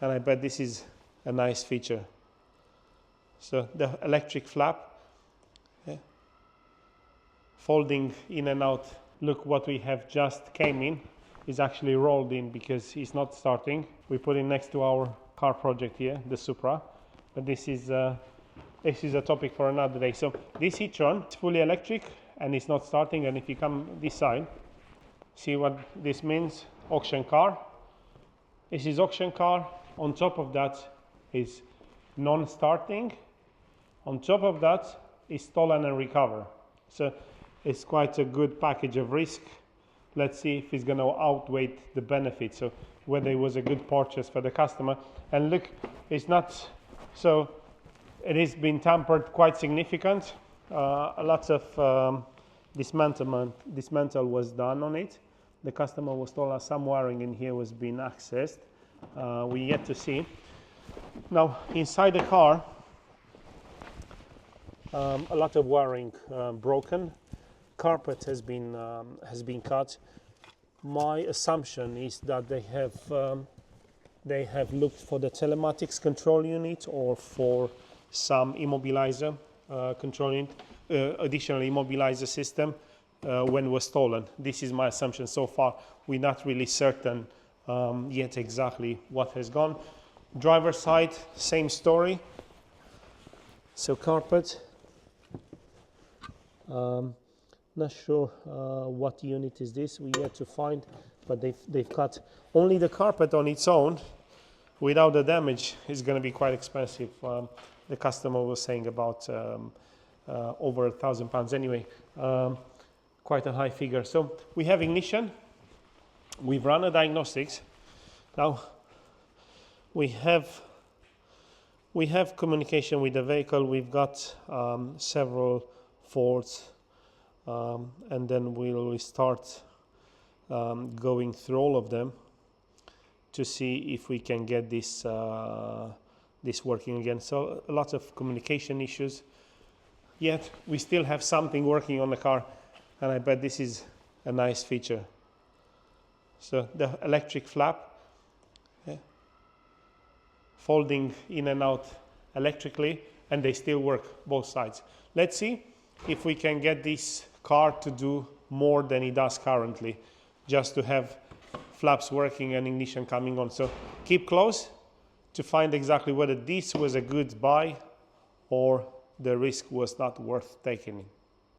and I bet this is a nice feature. So the electric flap, folding in and out. Look what we have just came in is actually rolled in because it's not starting. We put it next to our car project here, the Supra, but this is a topic for another day. So this e-Tron is fully electric and it's not starting, and if you come this side, see what this means. Auction car. This is auction car. On top of that is non-starting. On top of that is stolen and recover. So it's quite a good package of risk. Let's see if it's going to outweigh the benefits. So whether it was a good purchase for the customer. And look, it's not, so it has been tampered quite significant. A lot of dismantle was done on it. The customer was told us some wiring in here was being accessed. We yet to see. Now inside the car, a lot of wiring broken. Carpet has been cut. My assumption is that they have looked for the telematics control unit or for some immobilizer control unit, additional immobilizer system when it was stolen. This is my assumption so far. We're not really certain yet exactly what has gone. Driver side, same story. So carpet. Not sure what unit is this. We yet to find, but they've cut only the carpet on its own without the damage is going to be quite expensive. The customer was saying about over £1,000 anyway. Quite a high figure. So we have ignition. We've run a diagnostics. Now we have communication with the vehicle. We've got several faults. And then we'll start going through all of them to see if we can get this working again. So a lot of communication issues, yet we still have something working on the car, and I bet this is a nice feature. So the electric flap, folding in and out electrically, and they still work both sides. Let's see if we can get this car to do more than it does currently, just to have flaps working and ignition coming on. So keep close to find exactly whether this was a good buy or the risk was not worth taking.